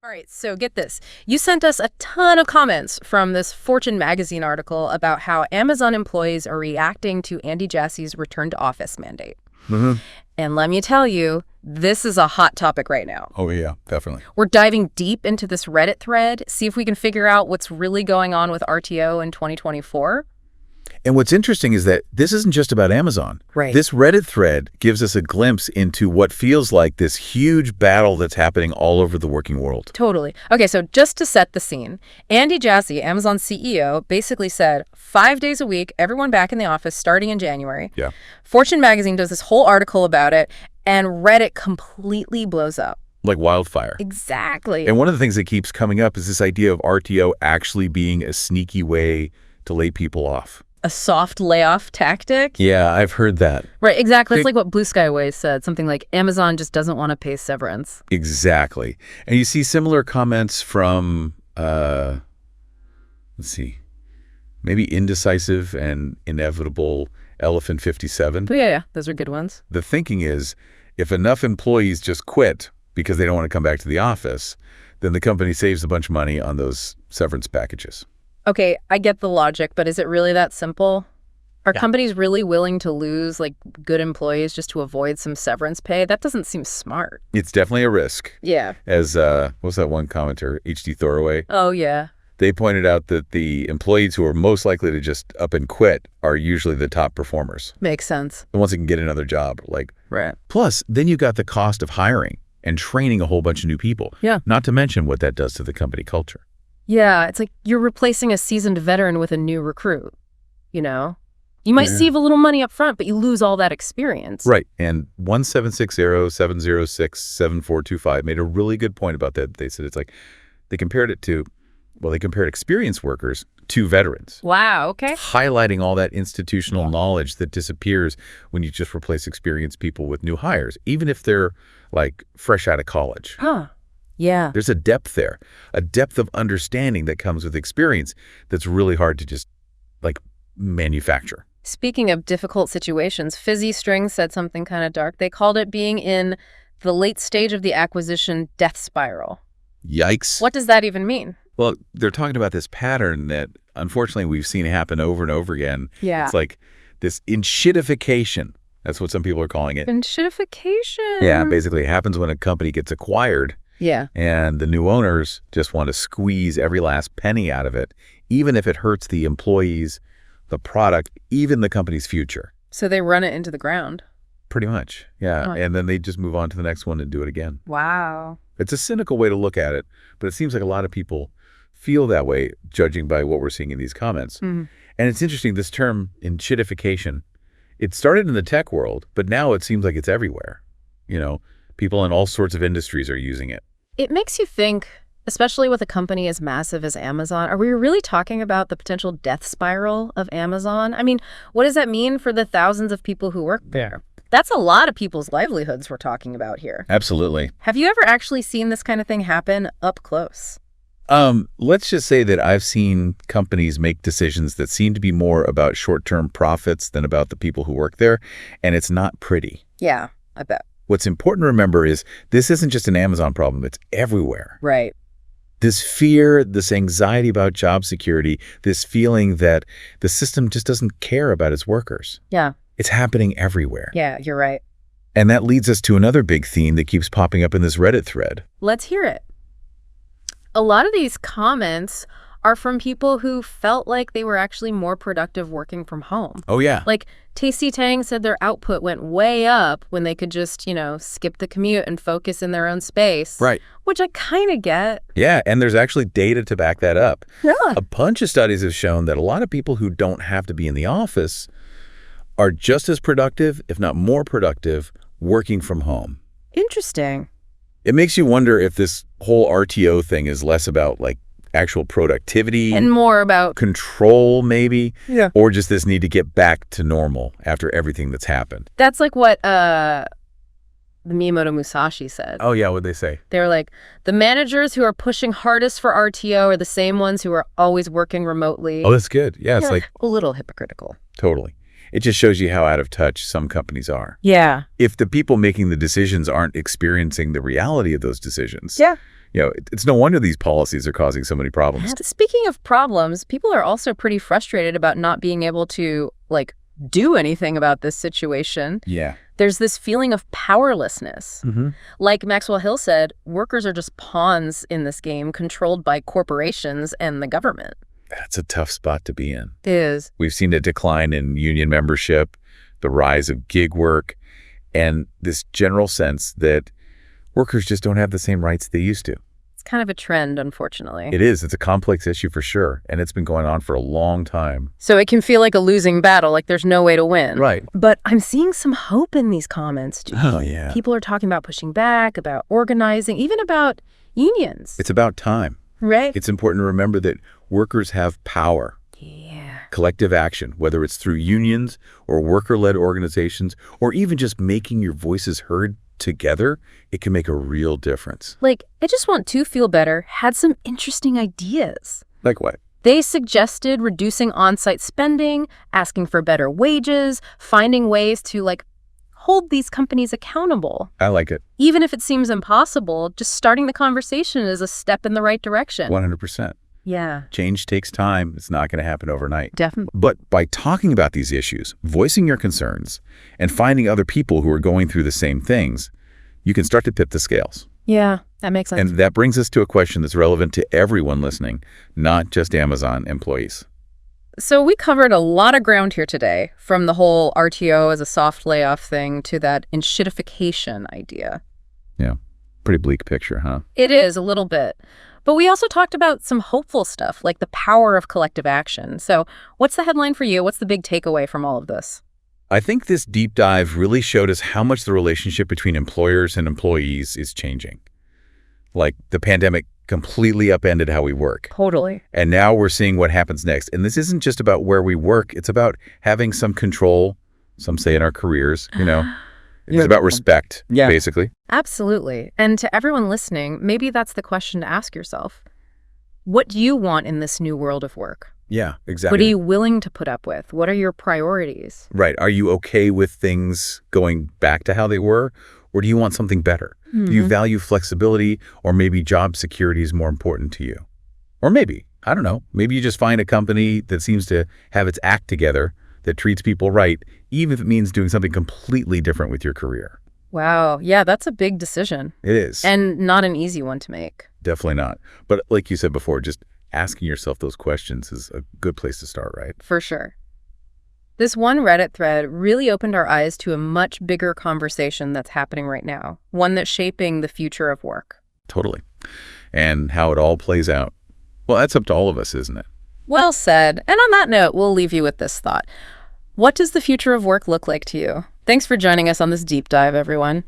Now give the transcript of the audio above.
All right, so get this. You sent us a ton of comments from this Fortune magazine article about how Amazon employees are reacting to Andy Jassy's return to office mandate. Mm-hmm. And let me tell you, this is a hot topic right now. Oh, yeah, definitely. We're diving deep into this Reddit thread, see if we can figure out what's really going on with RTO in 2024. And what's interesting is that this isn't just about Amazon. Right. This Reddit thread gives us a glimpse into what feels like this huge battle that's happening all over the working world. Totally. Okay, so just to set the scene, Andy Jassy, Amazon's CEO, basically said 5 days a week, everyone back in the office starting in January. Yeah. Fortune magazine does this whole article about it, and Reddit completely blows up. Like wildfire. Exactly. And one of the things that keeps coming up is this idea of RTO actually being a sneaky way to lay people off. A soft layoff tactic? Yeah, I've heard that. Right, exactly. It's like what Blue Sky Ways said, something like Amazon just doesn't want to pay severance. Exactly. And you see similar comments from, let's see, maybe Indecisive and Inevitable Elephant 57. But yeah, those are good ones. The thinking is, if enough employees just quit because they don't want to come back to the office, then the company saves a bunch of money on those severance packages. Okay, I get the logic, but is it really that simple? Are companies really willing to lose, like, good employees just to avoid some severance pay? That doesn't seem smart. It's definitely a risk. Yeah. As, what was that one commenter, H.D. Thoroway? Oh, yeah. They pointed out that the employees who are most likely to just up and quit are usually the top performers. Makes sense. The ones that can get another job. Right. Plus, then you got the cost of hiring and training a whole bunch of new people. Yeah. Not to mention what that does to the company culture. Yeah, it's like you're replacing a seasoned veteran with a new recruit, you know? You might save a little money up front, but you lose all that experience. Right. And 1760-706-7425 made a really good point about that. They said it's like they compared experienced workers to veterans. Wow, okay. Highlighting all that institutional knowledge that disappears when you just replace experienced people with new hires, even if they're like fresh out of college. Huh. Yeah. There's a depth there, a depth of understanding that comes with experience that's really hard to just like manufacture. Speaking of difficult situations, Fizzy String said something kind of dark. They called it being in the late stage of the acquisition death spiral. Yikes. What does that even mean? Well, they're talking about this pattern that unfortunately we've seen happen over and over again. Yeah. It's like this enshittification. That's what some people are calling it. Enshittification. Yeah, basically it happens when a company gets acquired. Yeah. And the new owners just want to squeeze every last penny out of it, even if it hurts the employees, the product, even the company's future. So they run it into the ground. Pretty much, yeah. Oh. And then they just move on to the next one and do it again. Wow. It's a cynical way to look at it, but it seems like a lot of people feel that way, judging by what we're seeing in these comments. Mm-hmm. And it's interesting, this term, enshittification, it started in the tech world, but now it seems like it's everywhere. You know, people in all sorts of industries are using it. It makes you think, especially with a company as massive as Amazon, are we really talking about the potential death spiral of Amazon? I mean, what does that mean for the thousands of people who work there? That's a lot of people's livelihoods we're talking about here. Absolutely. Have you ever actually seen this kind of thing happen up close? Let's just say that I've seen companies make decisions that seem to be more about short-term profits than about the people who work there, and it's not pretty. Yeah, I bet. What's important to remember is this isn't just an Amazon problem. It's everywhere. Right. This fear, this anxiety about job security, this feeling that the system just doesn't care about its workers. Yeah. It's happening everywhere. Yeah, you're right. And that leads us to another big theme that keeps popping up in this Reddit thread. Let's hear it. A lot of these comments are from people who felt like they were actually more productive working from home. Oh, yeah. Like, Tasty Tang said their output went way up when they could just, skip the commute and focus in their own space. Right. Which I kind of get. Yeah, and there's actually data to back that up. Yeah. A bunch of studies have shown that a lot of people who don't have to be in the office are just as productive, if not more productive, working from home. Interesting. It makes you wonder if this whole RTO thing is less about like actual productivity and more about control, maybe, yeah, or just this need to get back to normal after everything that's happened. That's like what the Miyamoto Musashi said. Oh yeah, what'd they say? They were like, the managers who are pushing hardest for RTO are the same ones who are always working remotely. Oh, that's good. Yeah, it's like a little hypocritical. Totally. It just shows you how out of touch some companies are. Yeah. If the people making the decisions aren't experiencing the reality of those decisions, yeah, It's no wonder these policies are causing so many problems. And speaking of problems, people are also pretty frustrated about not being able to, do anything about this situation. Yeah. There's this feeling of powerlessness. Like Maxwell Hill said, workers are just pawns in this game controlled by corporations and the government. That's a tough spot to be in. It is. We've seen a decline in union membership, the rise of gig work, and this general sense that workers just don't have the same rights they used to. It's kind of a trend, unfortunately. It is. It's a complex issue for sure, and it's been going on for a long time. So it can feel like a losing battle, like there's no way to win. Right. But I'm seeing some hope in these comments. Oh, yeah. People are talking about pushing back, about organizing, even about unions. It's about time. Right? It's important to remember that workers have power. Yeah. Collective action, whether it's through unions or worker-led organizations, or even just making your voices heard together, it can make a real difference. I Just Want to Feel Better had some interesting ideas. Like what? They suggested reducing on-site spending, asking for better wages, finding ways to, hold these companies accountable. I like it. Even if it seems impossible, just starting the conversation is a step in the right direction. 100%. Yeah. Change takes time. It's not going to happen overnight. Definitely. But by talking about these issues, voicing your concerns, and finding other people who are going through the same things, you can start to tip the scales. Yeah, that makes sense. And that brings us to a question that's relevant to everyone listening, not just Amazon employees. So we covered a lot of ground here today, from the whole RTO as a soft layoff thing to that enshittification idea. Yeah, pretty bleak picture, huh? It is, a little bit. But we also talked about some hopeful stuff, like the power of collective action. So what's the headline for you? What's the big takeaway from all of this? I think this deep dive really showed us how much the relationship between employers and employees is changing. The pandemic completely upended how we work. Totally. And now we're seeing what happens next. And this isn't just about where we work. It's about having some control, some say in our careers, It's about respect, basically. Absolutely. And to everyone listening, maybe that's the question to ask yourself. What do you want in this new world of work? Yeah, exactly. What are you willing to put up with? What are your priorities? Right. Are you okay with things going back to how they were? Or do you want something better? Do you value flexibility, or maybe job security is more important to you? Or maybe, I don't know, maybe you just find a company that seems to have its act together, that treats people right, even if it means doing something completely different with your career. Wow. Yeah, that's a big decision. It is. And not an easy one to make. Definitely not. But like you said before, just asking yourself those questions is a good place to start, right? For sure. This one Reddit thread really opened our eyes to a much bigger conversation that's happening right now, one that's shaping the future of work. Totally. And how it all plays out. Well, that's up to all of us, isn't it? Well said. And on that note, we'll leave you with this thought. What does the future of work look like to you? Thanks for joining us on this deep dive, everyone.